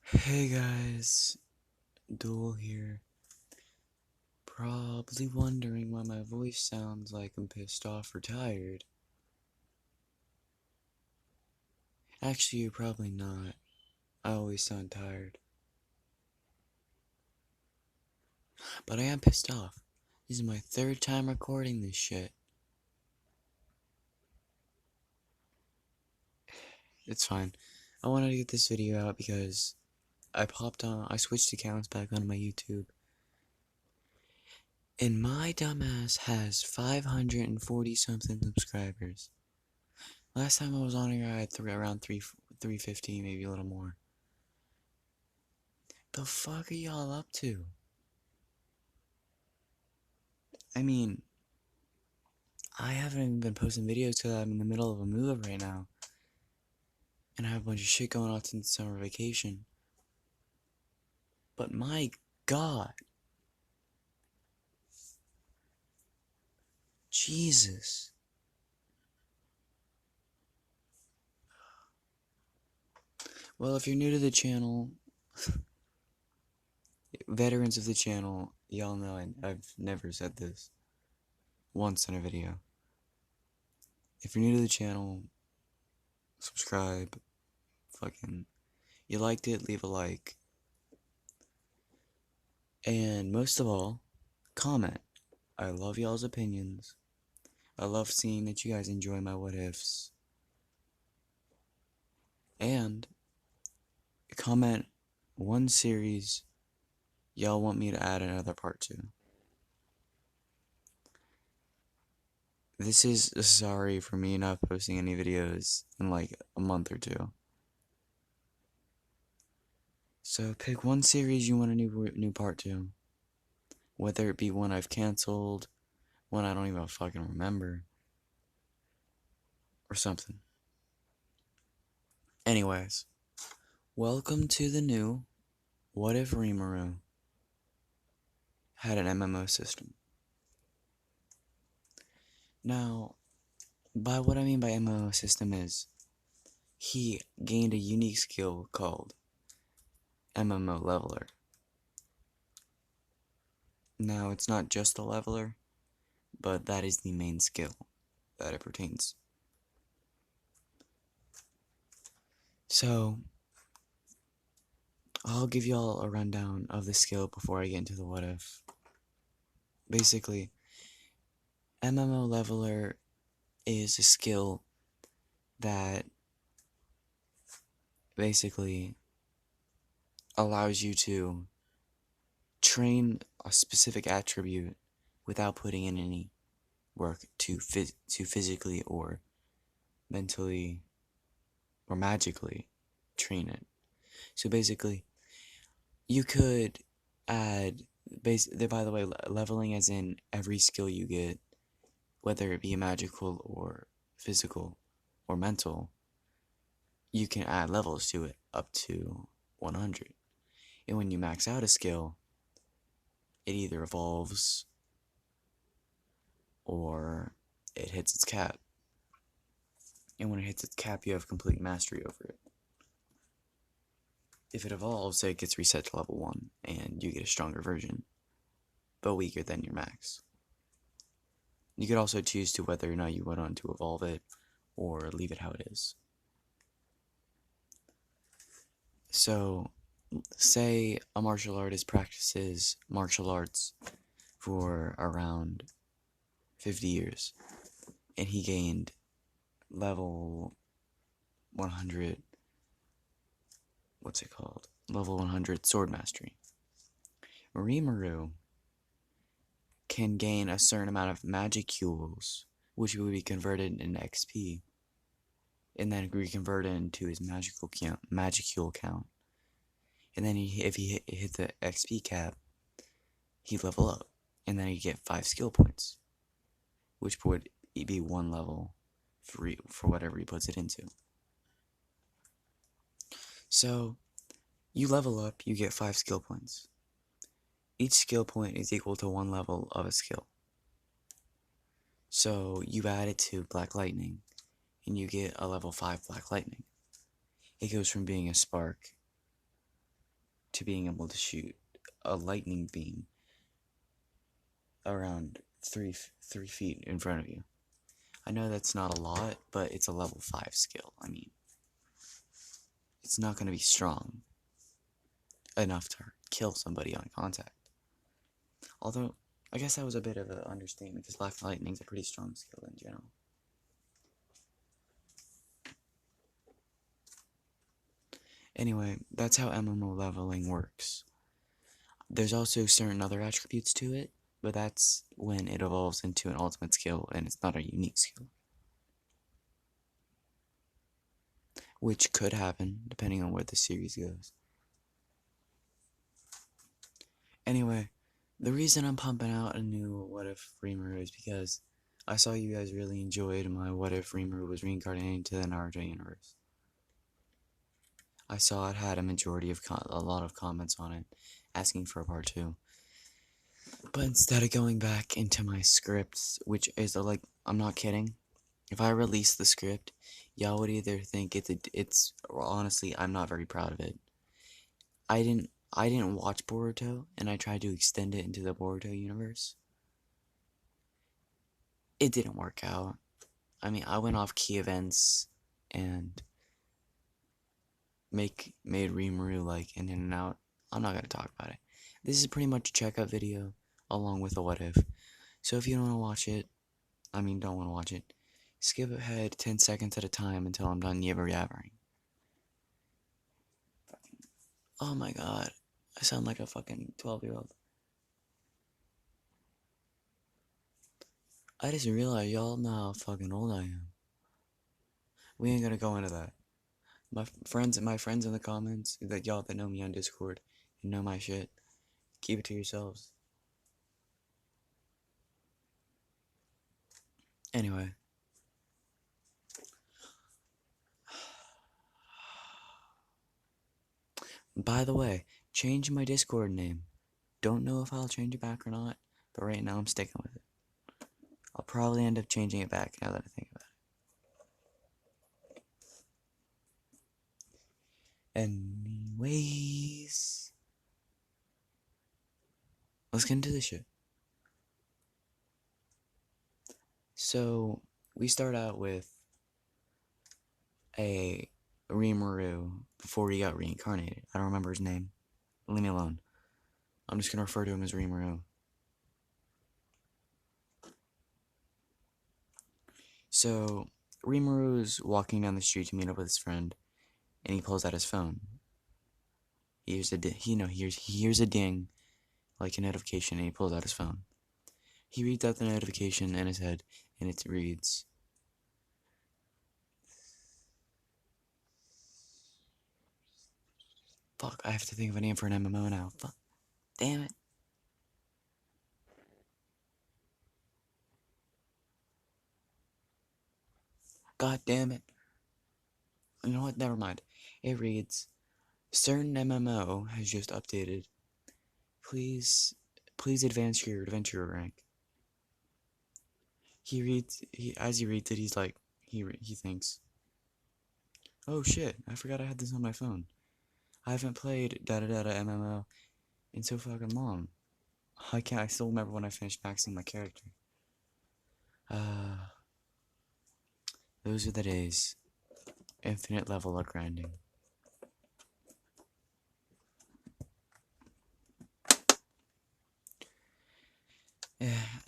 Hey guys, Duel here. Probably wondering why my voice sounds like I'm pissed off or tired. Actually, you're probably not. I always sound tired. But I am pissed off. This is my third time recording this shit. It's fine. I wanted to get this video out because I switched accounts back onto my YouTube. And my dumbass has 540 something subscribers. Last time I was on here, I had around 350, maybe a little more. The fuck are y'all up to? I mean, I haven't even been posting videos because I'm in the middle of a move right now. And I have a bunch of shit going on since summer vacation. But my god. Jesus. Well, if you're new to the channel, veterans of the channel, y'all know I've never said this once in a video. If you're new to the channel, subscribe. You liked it, leave a like. And most of all, comment. I love y'all's opinions. I love seeing that you guys enjoy my what ifs. And comment one series y'all want me to add another part to. This is sorry for me not posting any videos in like a month or two. So pick one series you want a new part to. Whether it be one I've canceled, one I don't even fucking remember, or something. Anyways, welcome to the new What If Rimuru had an MMO system. Now, by what I mean by MMO system is, he gained a unique skill called MMO Leveler. Now, it's not just a leveler, but that is the main skill that it pertains. So, I'll give y'all a rundown of the skill before I get into the what if. Basically, MMO Leveler is a skill that basically allows you to train a specific attribute without putting in any work to physically or mentally or magically train it. So basically, you could add by the way, leveling as in every skill you get, whether it be magical or physical or mental, you can add levels to it up to 100. And when you max out a skill, it either evolves or it hits its cap. And when it hits its cap, you have complete mastery over it. If it evolves, it gets reset to level 1, and you get a stronger version, but weaker than your max. You could also choose to whether or not you want to evolve it, or leave it how it is. So, say a martial artist practices martial arts for around 50 years, and he gained level 100, level 100 sword mastery. Rimuru can gain a certain amount of magicules, which will be converted into XP, and then reconverted into his magicule count. And then if he hit the XP cap, he'd level up, and then he'd get 5 skill points, which would be 1 level for whatever he puts it into. So, you level up, you get 5 skill points. Each skill point is equal to 1 level of a skill. So, you add it to Black Lightning, and you get a level 5 Black Lightning. It goes from being a spark to being able to shoot a lightning beam around 3 feet in front of you. I know that's not a lot, but it's a level 5 skill. I mean, it's not going to be strong enough to kill somebody on contact. Although, I guess that was a bit of an understatement, because Black Lightning's a pretty strong skill in general. Anyway, that's how MMO leveling works. There's also certain other attributes to it, but that's when it evolves into an ultimate skill, and it's not a unique skill. Which could happen, depending on where the series goes. Anyway, the reason I'm pumping out a new What If Rimuru is because I saw you guys really enjoyed my What If Rimuru was reincarnating to the Naruto universe. I saw it had a majority of a lot of comments on it, asking for a part 2. But instead of going back into my scripts, which is like, I'm not kidding, if I release the script, y'all would either think it's honestly, I'm not very proud of it. I didn't watch Boruto, and I tried to extend it into the Boruto universe. It didn't work out. I mean, I went off key events and made Rimuru like in and out. I'm not gonna talk about it. This is pretty much a checkout video along with a what if. So if you don't want to watch it, don't want to watch it, skip ahead 10 seconds at a time until I'm done yabber yabbering. Oh my god, I sound like a fucking 12-year-old. I just realized y'all know how fucking old I am. We ain't gonna go into that. My friends in the comments, that y'all that know me on Discord and know my shit, keep it to yourselves. Anyway. By the way, change my Discord name. Don't know if I'll change it back or not, but right now I'm sticking with it. I'll probably end up changing it back now that I think about it. Anyways, let's get into this shit. So, we start out with a Rimuru before he got reincarnated. I don't remember his name. Leave me alone. I'm just gonna refer to him as Rimuru. So, Rimuru's walking down the street to meet up with his friend, and he pulls out his phone. He hears a ding, like a notification, and he pulls out his phone. He reads out the notification in his head, and it reads, fuck, I have to think of a name for an MMO now. Fuck. Damn it. God damn it. You know what? Never mind. It reads, certain MMO has just updated. Please advance your adventurer rank. As he reads it, he's like, he thinks, oh shit, I forgot I had this on my phone. I haven't played da-da-da-da MMO in so fucking long. I still remember when I finished maxing my character. Those are the days. Infinite level of grinding.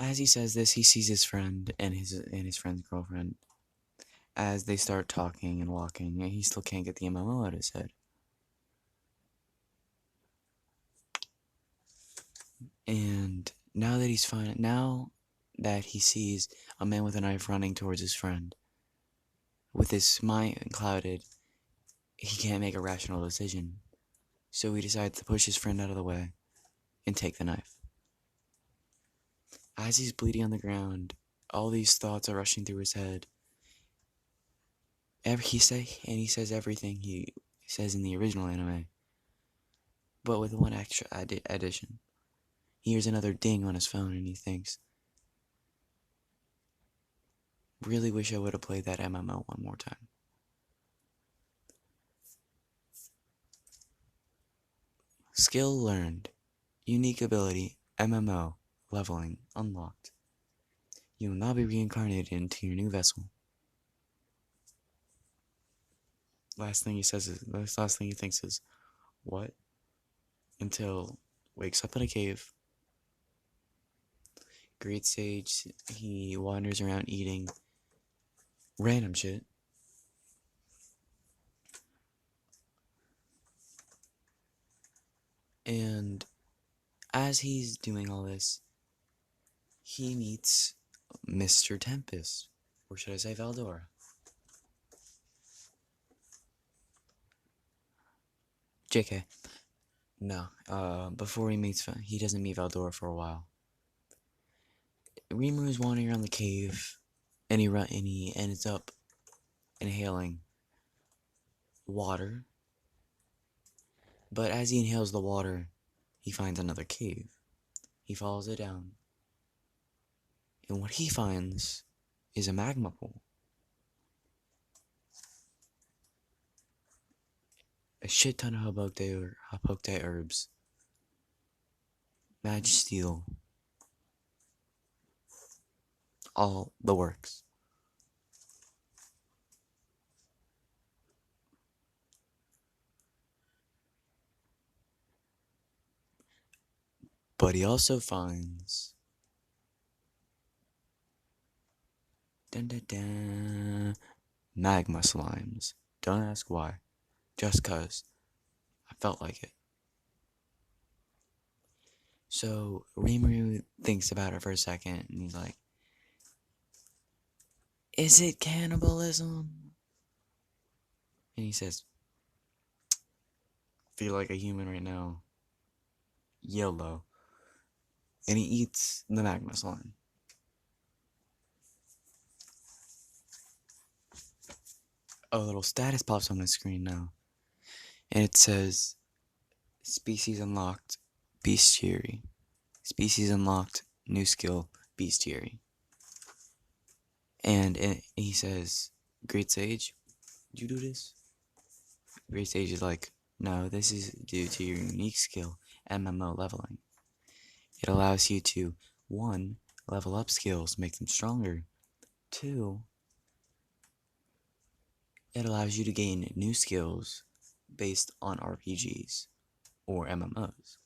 As he says this, he sees his friend and his friend's girlfriend as they start talking and walking, and he still can't get the MMO out of his head. And now that he sees a man with a knife running towards his friend, with his mind clouded, he can't make a rational decision. So he decides to push his friend out of the way and take the knife. As he's bleeding on the ground, all these thoughts are rushing through his head. He says everything he says in the original anime, but with one extra addition. He hears another ding on his phone and he thinks, really wish I would have played that MMO one more time. Skill learned. Unique ability. MMO. Leveling unlocked. You will now be reincarnated into your new vessel. Last thing he says is, last thing he thinks is, what? Until wakes up in a cave. Great sage, he wanders around eating random shit. And as he's doing all this, he meets Mr. Tempest. Or should I say Valdora? JK. No, before he doesn't meet Valdora for a while. Rimuru's wandering around the cave, and he ends up inhaling water. But as he inhales the water, he finds another cave. He follows it down, and what he finds is a magma pool. A shit ton of Habokte herbs, Mage Steel, all the works. But he also finds magma slimes. Don't ask why, just cause I felt like it. So Rimuru thinks about it for a second, and he's like, "Is it cannibalism?" And he says, "Feel like a human right now. YOLO." And he eats the magma slime. A little status pops on my screen now, and it says, "Species unlocked, bestiary. Species unlocked, new skill, bestiary." And he says, "Great Sage, did you do this?" Great Sage is like, "No, this is due to your unique skill, MMO leveling. It allows you to, 1, level up skills, make them stronger. 2, it allows you to gain new skills based on RPGs or MMOs.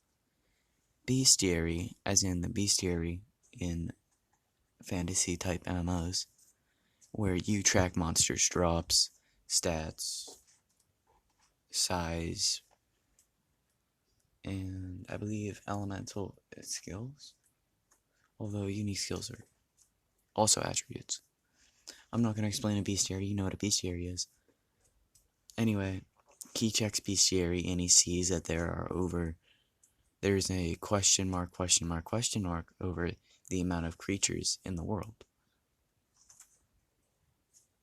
Bestiary, as in the bestiary in fantasy type MMOs, where you track monsters' drops, stats, size, and I believe elemental skills. Although unique skills are also attributes. I'm not going to explain a bestiary, you know what a bestiary is. Anyway, he checks bestiary and he sees that there's a question mark over the amount of creatures in the world.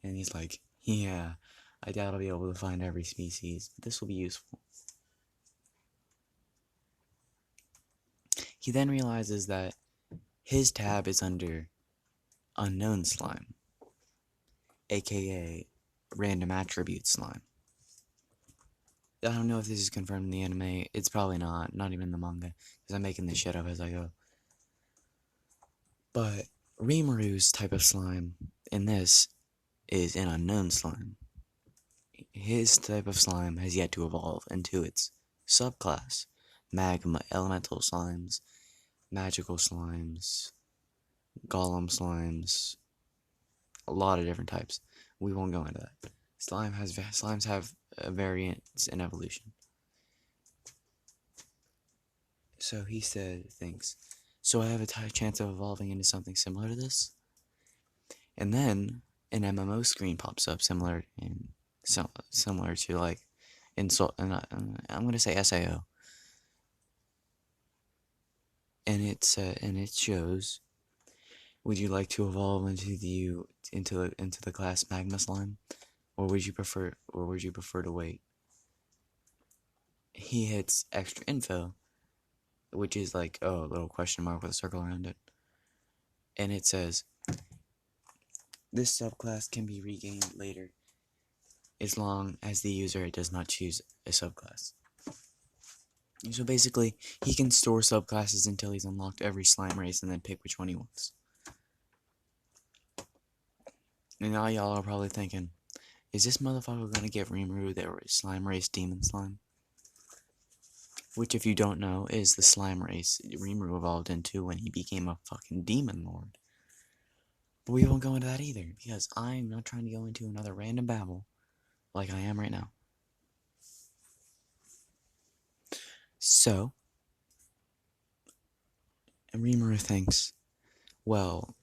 And he's like, yeah, I doubt I'll be able to find every species, but this will be useful. He then realizes that his tab is under unknown slime, aka random attribute slime. I don't know if this is confirmed in the anime. It's probably not even in the manga, because I'm making this shit up as I go. But Rimuru's type of slime in this is an unknown slime. His type of slime has yet to evolve into its subclass. Magma, elemental slimes, magical slimes, golem slimes, a lot of different types. We won't go into that. Slimes have variants in evolution. So he thinks, so I have a chance of evolving into something similar to this? And then an MMO screen pops up, similar to like, I'm gonna say SAO, and it shows, would you like to evolve into the class Magma Slime, or would you prefer to wait? He hits extra info, which is like, a little question mark with a circle around it, and it says, this subclass can be regained later as long as the user does not choose a subclass. So basically, he can store subclasses until he's unlocked every slime race and then pick which one he wants. And now y'all are probably thinking, is this motherfucker gonna give Rimuru their slime race Demon Slime? Which, if you don't know, is the slime race Rimuru evolved into when he became a fucking demon lord. But we won't go into that either, because I'm not trying to go into another random babble like I am right now. So, Rimuru thinks, well,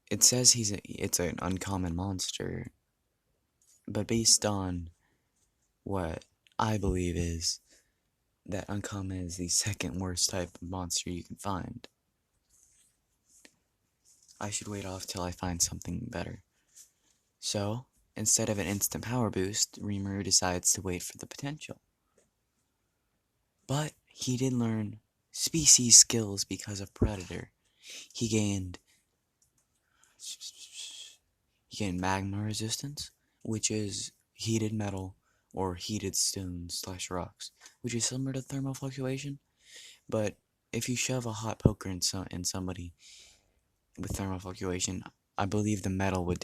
it says it's an uncommon monster, but based on what I believe is that uncommon is the second worst type of monster you can find. I should wait off till I find something better. So, instead of an instant power boost, Rimuru decides to wait for the potential. But he did learn species skills because of Predator. He gained magma resistance, which is heated metal or heated stones / rocks, which is similar to thermal fluctuation. But if you shove a hot poker in somebody with thermal fluctuation, I believe the metal would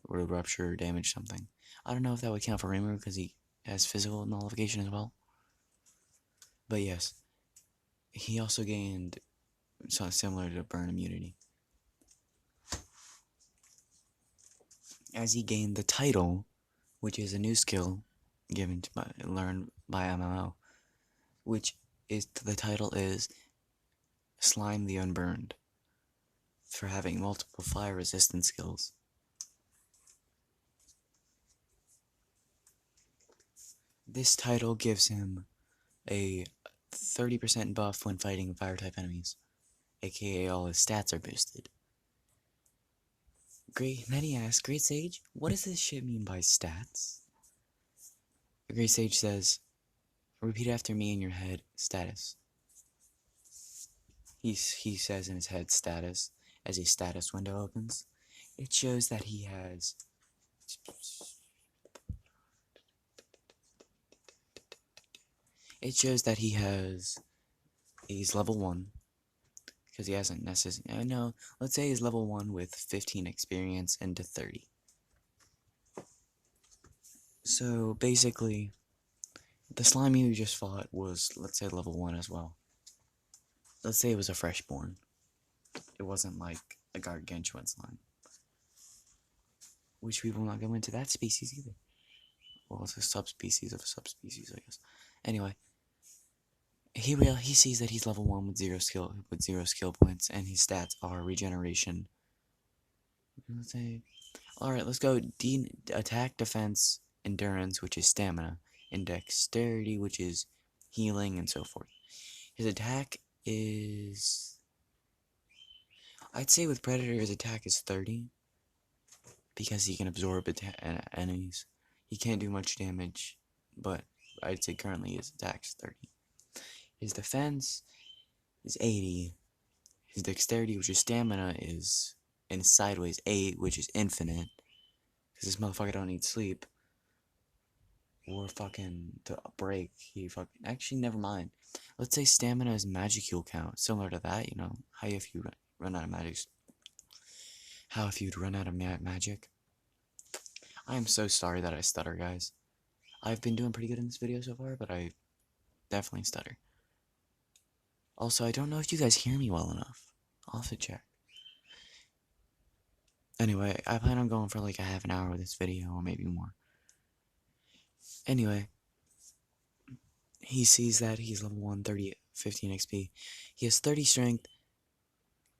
rupture or damage something. I don't know if that would count for Rimuru because he has physical nullification as well. But yes, he also gained something similar to burn immunity. As he gained the title, which is a new skill learned by MMO, which is the title is Slime the Unburned, for having multiple fire resistance skills. This title gives him a 30% buff when fighting fire-type enemies, aka all his stats are boosted. Great. Then he asks, Great Sage, what does this shit mean by stats? The Great Sage says, repeat after me in your head, status. He says in his head, status, as a status window opens. It shows that he has... He's level 1. Because he hasn't necessarily... No, let's say he's level 1 with 15 experience into 30. So, basically, the slime you just fought was, let's say, level 1 as well. Let's say it was a freshborn. It wasn't like a gargantuan slime. Which we will not go into that species either. Well, it's a subspecies of a subspecies, I guess. Anyway, he sees that he's level 1 with 0 skill points, and his stats are regeneration. Let's say, alright, let's go attack, defense, endurance, which is stamina, and dexterity, which is healing, and so forth. His attack is... I'd say with Predator, his attack is 30, because he can absorb enemies. He can't do much damage, but I'd say currently his attack's 30. His defense is 80. His dexterity, which is stamina, is in sideways 8, which is infinite. Because this motherfucker don't need sleep. Or fucking to break. Actually, never mind. Let's say stamina is magicule count. Similar to that, you know. How if you run out of magic. How if you'd run out of magic. I am so sorry that I stutter, guys. I've been doing pretty good in this video so far, but I definitely stutter. Also, I don't know if you guys hear me well enough. I'll have to check. Anyway, I plan on going for like a half an hour with this video, or maybe more. Anyway, he sees that he's level 1, 15 XP. He has 30 strength,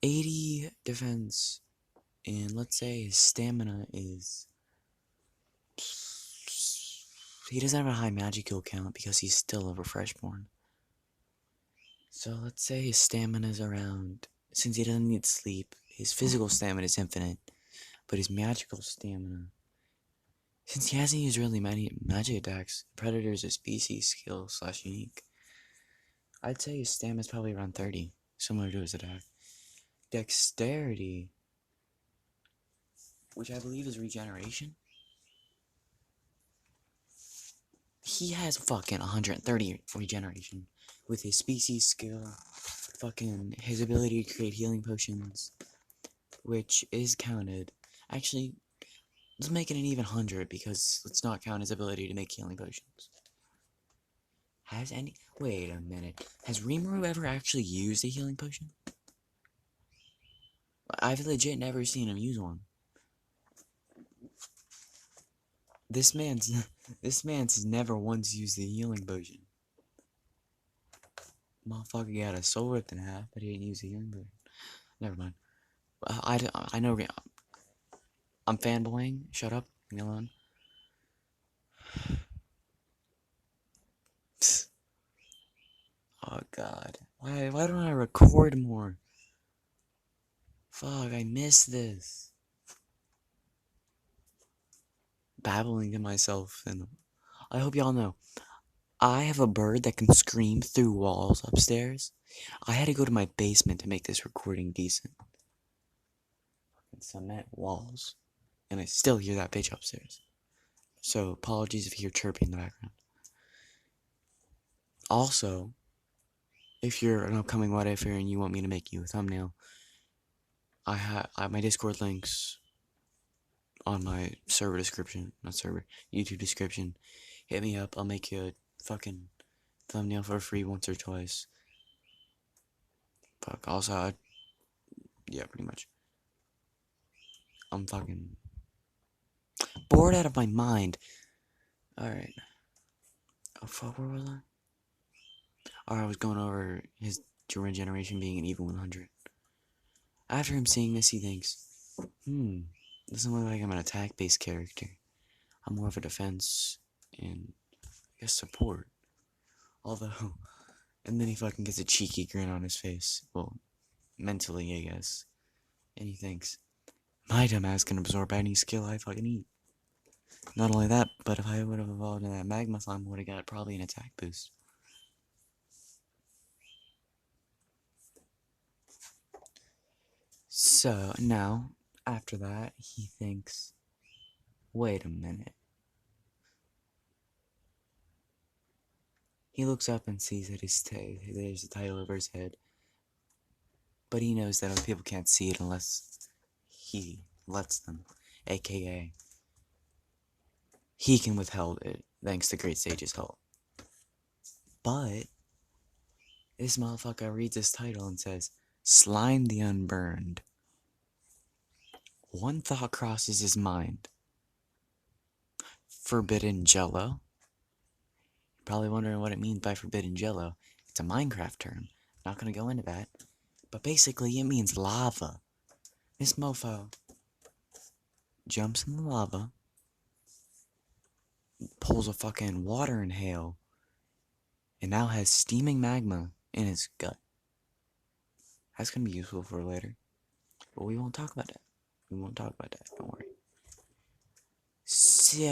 80 defense, and let's say his stamina is... He doesn't have a high magical count because he's still a freshborn. So let's say his stamina is around... Since he doesn't need sleep, his physical stamina is infinite, but his magical stamina... Since he hasn't used really many magic attacks, Predator is a species skill / unique. I'd say his stamina is probably around 30, similar to his attack. Dexterity, which I believe is regeneration. he has fucking 130 regeneration with his species skill, fucking his ability to create healing potions, which is counted. Actually, let's make it an even 100 because let's not count his ability to make healing potions. Wait a minute. Has Rimuru ever actually used a healing potion? I've legit never seen him use one. This man's never once used the healing potion. Motherfucker got a soul ripped in half, but he didn't use the healing potion. Never mind. I know. I'm fanboying. Shut up. Leave me alone. Oh god. Why don't I record more? Fuck, I miss this. Babbling to myself, and I hope y'all know. I have a bird that can scream through walls upstairs. I had to go to my basement to make this recording decent. Fucking cement walls. And I still hear that bitch upstairs. So apologies if you hear chirping in the background. Also, if you're an upcoming What If and you want me to make you a thumbnail, I have my Discord links on my server description, not server, YouTube description. Hit me up, I'll make you a fucking thumbnail for free once or twice. Fuck, also, yeah, pretty much. I'm fucking bored out of my mind. Alright. Oh fuck, where was I? Alright, I was going over his regeneration being an even 100. After him seeing this, he thinks, doesn't look like I'm an attack-based character. I'm more of a defense and, I guess, support. Although, and then he fucking gets a cheeky grin on his face. Well, mentally, I guess. And he thinks, my dumbass can absorb any skill I fucking eat. Not only that, but if I would have evolved in that magma slime, I would have got probably an attack boost. So, now, after that, he thinks, wait a minute. He looks up and sees that there's a title over his head. But he knows that other people can't see it unless he lets them. AKA, he can withhold it thanks to Great Sage's help. But this motherfucker reads this title and says, Slime the Unburned. One thought crosses his mind. Forbidden Jello? You're probably wondering what it means by Forbidden Jello. It's a Minecraft term. Not gonna go into that. But basically, it means lava. This mofo jumps in the lava, pulls a fucking water inhale, and now has steaming magma in his gut. That's gonna be useful for later. But we won't talk about that. Don't worry. So,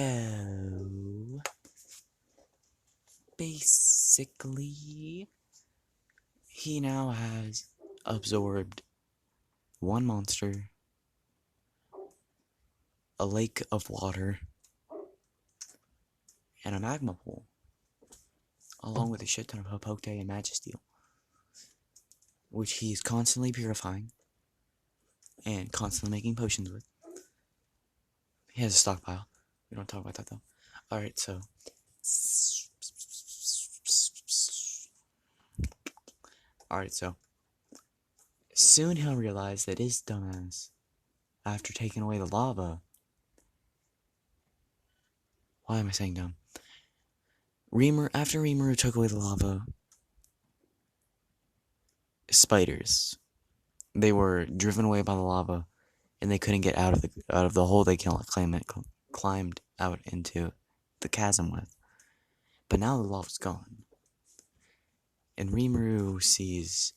basically, he now has absorbed one monster, a lake of water, and a magma pool, along with a shit ton of Hopote and Magisteel, which he's constantly purifying and constantly making potions with. He has a stockpile. We don't talk about that though. Alright, so. Soon he'll realize that his dumbass, after taking away the lava. Why am I saying dumb? After Rimuru took away the lava, spiders, they were driven away by the lava, and they couldn't get out of the hole they climbed out into the chasm with. But now the lava's gone, and Rimuru sees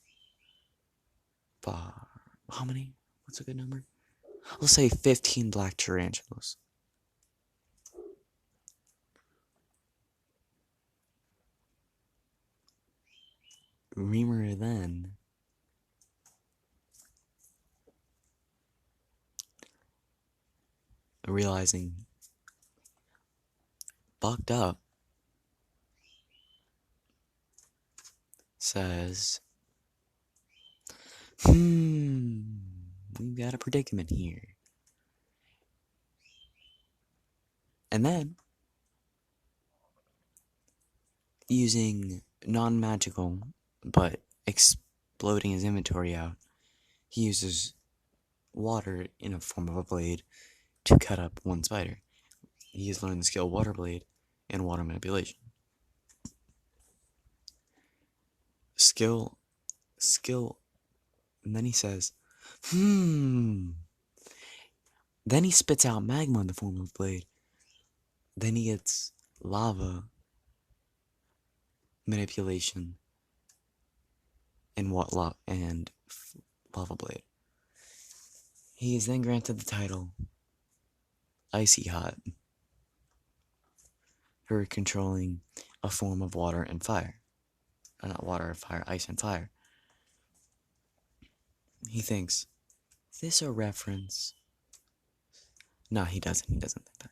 how many? What's a good number? Let's say 15 black tarantulas. Rimuru then realizing fucked up. says, we've got a predicament here. And then, using non-magical, but exploding his inventory out, he uses water in a form of a blade to cut up one spider. He has learned the skill Water Blade and Water Manipulation. Skill, and then he says, Then he spits out magma in the form of a blade. Then he gets lava manipulation and lava blade. He is then granted the title Icy Hot for controlling a form of water and fire. Not water and fire, ice and fire. He thinks, is this a reference? No, he doesn't. He doesn't think that.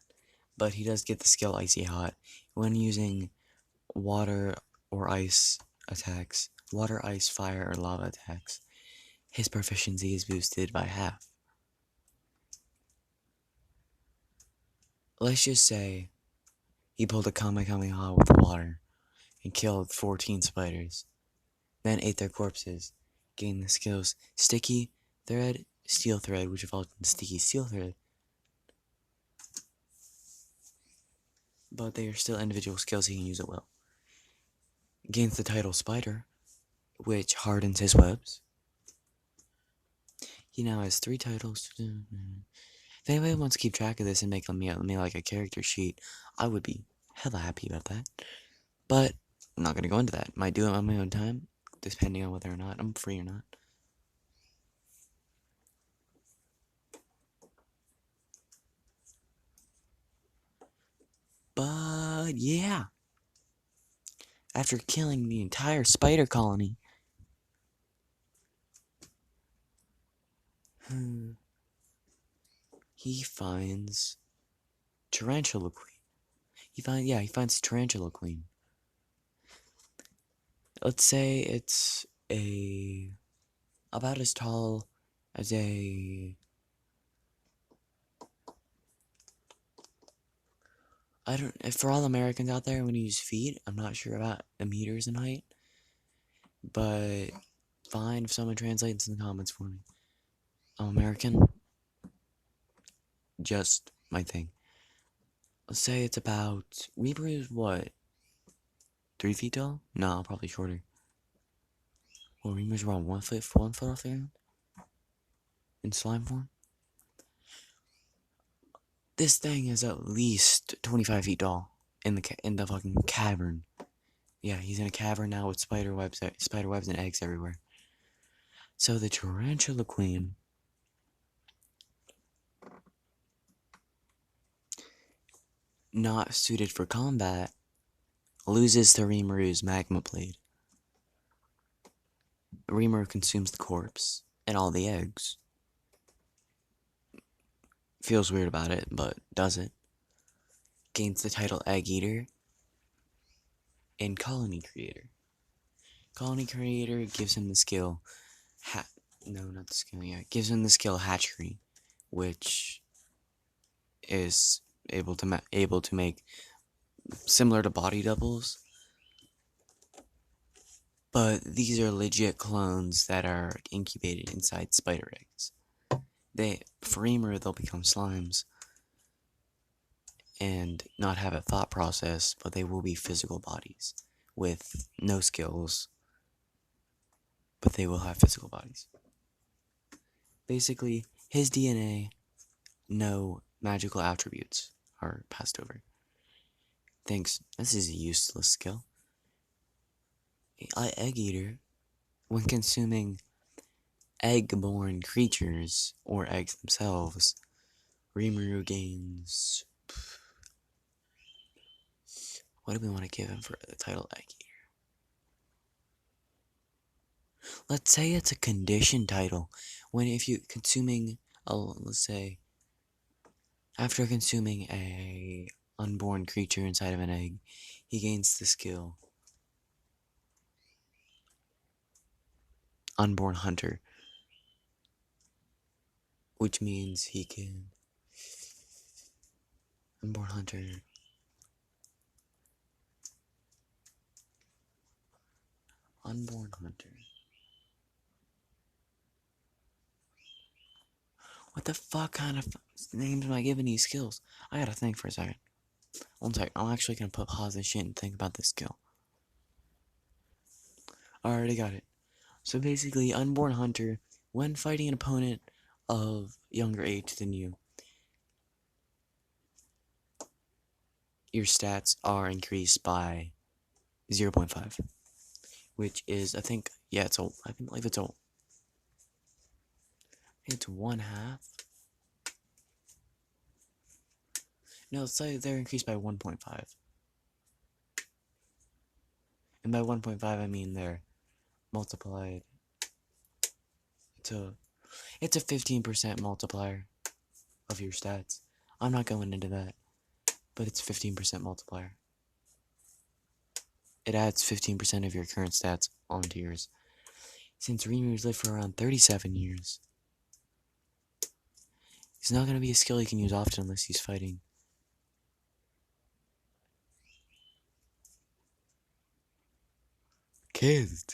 But he does get the skill Icy Hot when using water or ice attacks, water, ice, fire, or lava attacks. His proficiency is boosted by half. Let's just say he pulled a Kamehameha with water and killed 14 spiders, then ate their corpses, gained the skills Sticky Thread, Steel Thread, which evolved into Sticky Steel Thread. But they are still individual skills, he can use it well. Gains the title Spider, which hardens his webs. He now has 3 titles. If anybody wants to keep track of this and make me like a character sheet, I would be hella happy about that. But I'm not gonna go into that. Might do it on my own time, depending on whether or not I'm free or not. But yeah, after killing the entire spider colony, he finds Tarantula Queen. He finds Tarantula Queen. Let's say it's about as tall as a, for all Americans out there, when you use feet, I'm not sure about the meters in height, but fine if someone translates in the comments for me. I'm American, just my thing. Let's say it's about, Rimuru is what, 3 feet tall? No, probably shorter. Well, Rimuru's around 1 foot off the ground? In slime form? This thing is at least 25 feet tall in the fucking cavern. Yeah, he's in a cavern now with spider webs and eggs everywhere. So the Tarantula Queen not suited for combat, loses to Rimuru's magma blade. Rimuru consumes the corpse and all the eggs. Feels weird about it, but does it. Gains the title Egg Eater and Colony Creator. Colony Creator gives him the skill gives him the skill Hatchery, which is able to make, similar to body doubles, but these are legit clones that are incubated inside spider eggs. For Rimuru, they'll become slimes and not have a thought process, but they will be physical bodies with no skills, but they will have physical bodies. Basically, his DNA, no magical attributes are passed over. Thinks, this is a useless skill. Egg Eater, when consuming egg-born creatures, or eggs themselves, Rimuru gains, what do we want to give him for the title Egg Eater? Let's say it's a condition title. If you consuming, let's say, after consuming a unborn creature inside of an egg, he gains the skill unborn hunter, which means he can unborn hunter. Unborn hunter. What the fuck kind of names am I giving these skills? I gotta think for a second. One sec, I'm actually gonna pause this shit and think about this skill. I already got it. So basically, unborn hunter, when fighting an opponent of younger age than you, your stats are increased by 0.5, which is, I think, yeah, it's old. I believe it's old. It's 1/2. No, let's say they're increased by 1.5. And by 1.5, I mean they're multiplied to. It's a 15% multiplier of your stats. I'm not going into that, but it's 15% multiplier. It adds 15% of your current stats onto yours. Since Rimuru's lived for around 37 years, it's not going to be a skill you can use often unless he's fighting. Kids.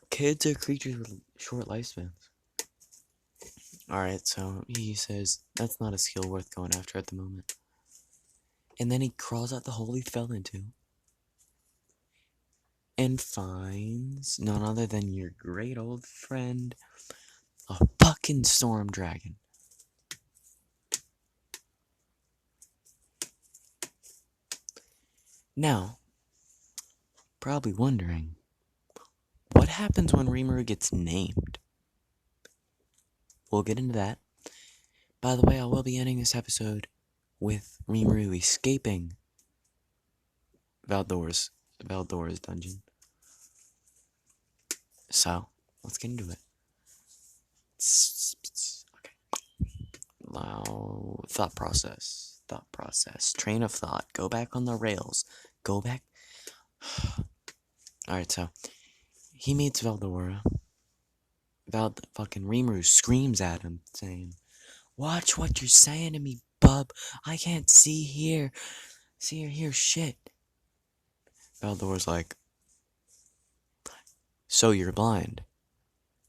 Kids are creatures with short lifespans. Alright, so he says that's not a skill worth going after at the moment. And then he crawls out the hole he fell into and finds none other than your great old friend, a fucking storm dragon. Now, probably wondering, what happens when Rimuru gets named? We'll get into that. By the way, I will be ending this episode with Rimuru escaping Valdor's dungeon. So, let's get into it. Okay. Now, thought process. Train of thought. Go back on the rails. Go back. Alright, so he meets Valdora. Fucking Rimuru screams at him, saying, "Watch what you're saying to me, bub. I can't see or hear shit." Valdora's like, "So you're blind?"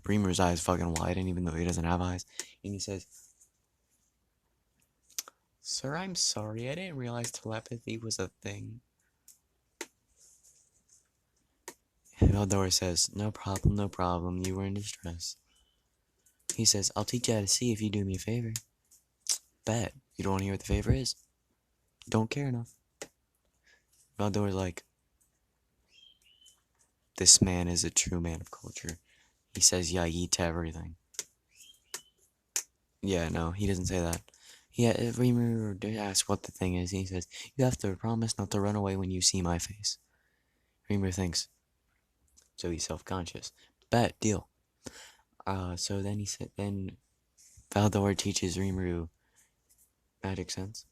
Rimuru's eyes fucking widen, even though he doesn't have eyes. And he says, "Sir, I'm sorry. I didn't realize telepathy was a thing." Valdora says, no problem. You were in distress." He says, "I'll teach you how to see if you do me a favor." Bet. You don't want to hear what the favor is? Don't care enough. Valdora's like, "This man is a true man of culture. He says yay to everything." Yeah, no, he doesn't say that. Yeah, Rimuru asks what the thing is. He says, "You have to promise not to run away when you see my face." Rimuru thinks, so he's self-conscious. Bet, deal. So then then Valdor teaches Rimuru magic sense.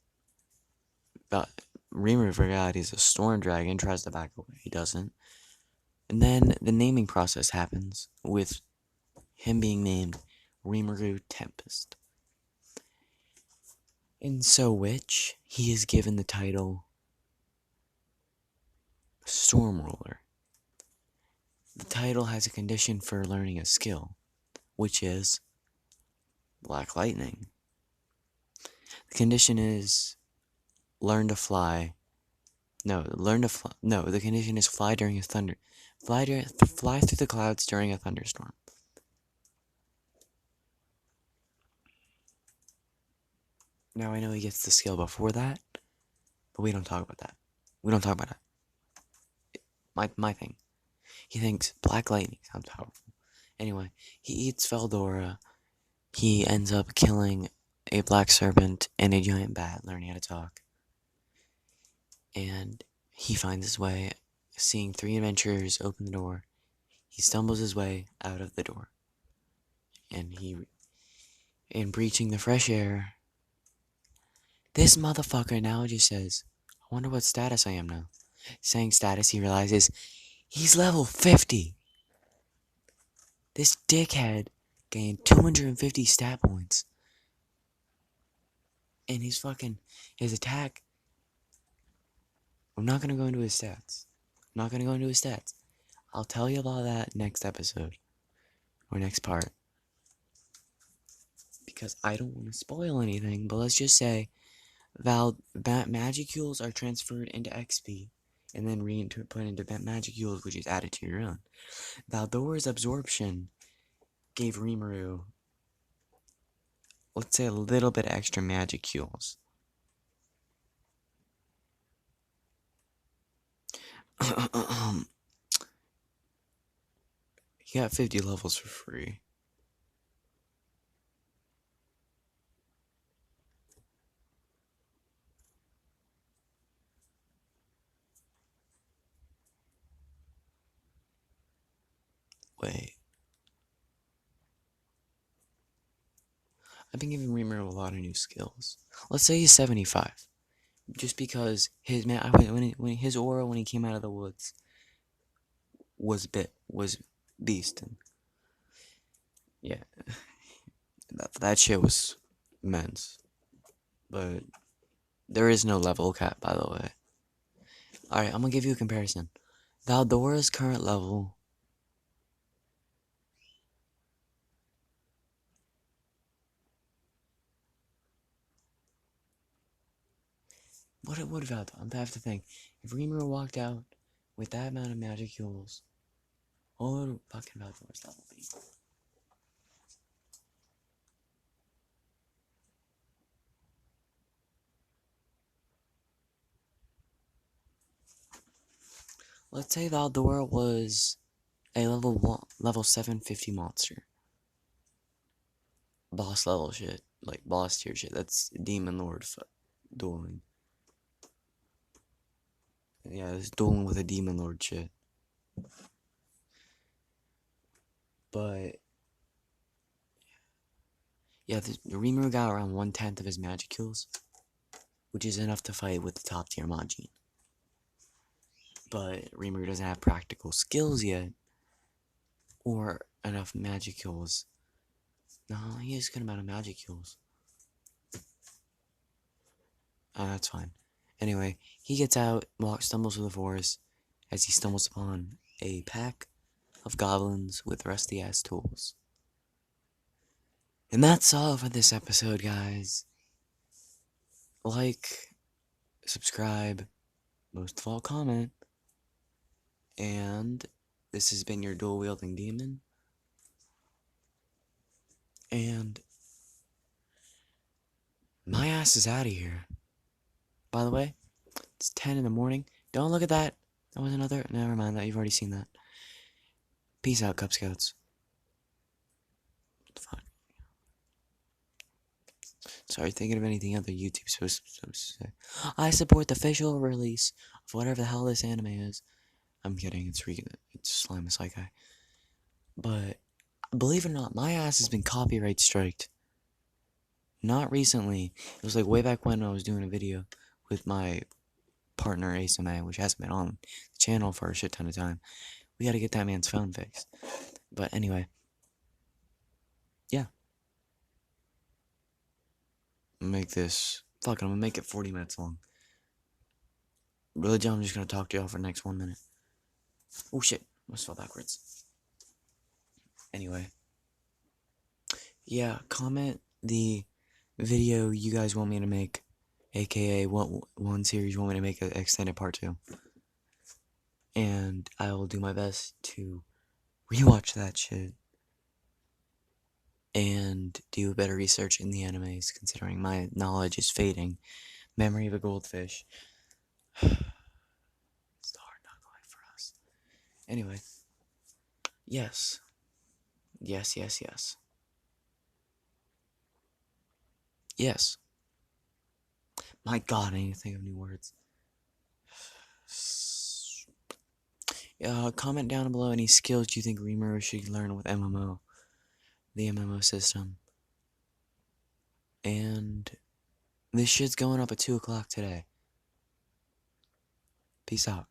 Rimuru forgot he's a storm dragon, tries to back away, he doesn't. And then the naming process happens with him being named Rimuru Tempest. In so which, he is given the title Storm Ruler. The title has a condition for learning a skill, which is Black Lightning. The condition is learn to fly. No, the condition is fly during a thunder. Fly through the clouds during a thunderstorm. Now I know he gets the skill before that, but we don't talk about that. My thing. He thinks Black Lightning sounds powerful. Anyway, he eats Veldora. He ends up killing a black serpent and a giant bat, learning how to talk. And he finds his way, seeing 3 adventurers open the door. He stumbles his way out of the door. And in breaching the fresh air, this motherfucker now just says, "I wonder what status I am now." Saying status, he realizes He's level 50. This dickhead gained 250 stat points. And his attack. I'm not gonna go into his stats. I'll tell you about that next episode. Or next part. Because I don't want to spoil anything, but let's just say Magicules are transferred into XP and then put into Magicules, which is added to your own. Valdora's absorption gave Rimuru, let's say, a little bit extra Magicules. He got 50 levels for free. Wait. I've been giving Rimuru a lot of new skills. Let's say he's 75. Just because his his aura when he came out of the woods was beast. And yeah, that shit was immense. But there is no level cap, by the way. Alright, I'm gonna give you a comparison. Valdora's current level. What would Valdora? I'm gonna have to think. If Rimuru walked out with that amount of Magicules, what would fucking Valdora's level be? Let's say Valdora was a level 750 monster. Boss level shit. Like boss tier shit. That's Demon Lord dueling. Yeah, it's dueling with a Demon Lord shit. But yeah, the Rimuru got around 1/10 of his Magicules, which is enough to fight with the top tier Majin. But Rimuru doesn't have practical skills yet, or enough Magicules. No, he has a good amount of Magicules. That's fine. Anyway, he gets out, stumbles through the forest, as he stumbles upon a pack of goblins with rusty ass tools. And that's all for this episode, guys. Like, subscribe, most of all comment. And this has been your dual wielding demon. And my ass is out of here. By the way, it's 10 in the morning. Don't look at that. That was another. Never mind that. You've already seen that. Peace out, Cub Scouts. Fuck. Sorry, thinking of anything other YouTube's supposed to say. I support the official release of whatever the hell this anime is. I'm kidding. It's Slime Psychi. But believe it or not, my ass has been copyright striked. Not recently. It was like way back when I was doing a video with my partner ASMA, which hasn't been on the channel for a shit ton of time. We gotta get that man's phone fixed. But anyway. Yeah. Make this. Fuck it, I'm gonna make it 40 minutes long. Really, John, I'm just gonna talk to y'all for the next 1 minute. Oh shit, almost fell backwards. Anyway. Yeah, comment the video you guys want me to make, aka what one series you want me to make an extended part 2. And I will do my best to rewatch that shit and do better research in the animes, considering my knowledge is fading. Memory of a goldfish. It's the hard knock life for us. Anyway. Yes. Yes, yes, yes. Yes. My god, I need to think of new words. Comment down below any skills you think Rimuru should learn with MMO. The MMO system. And this shit's going up at 2 o'clock today. Peace out.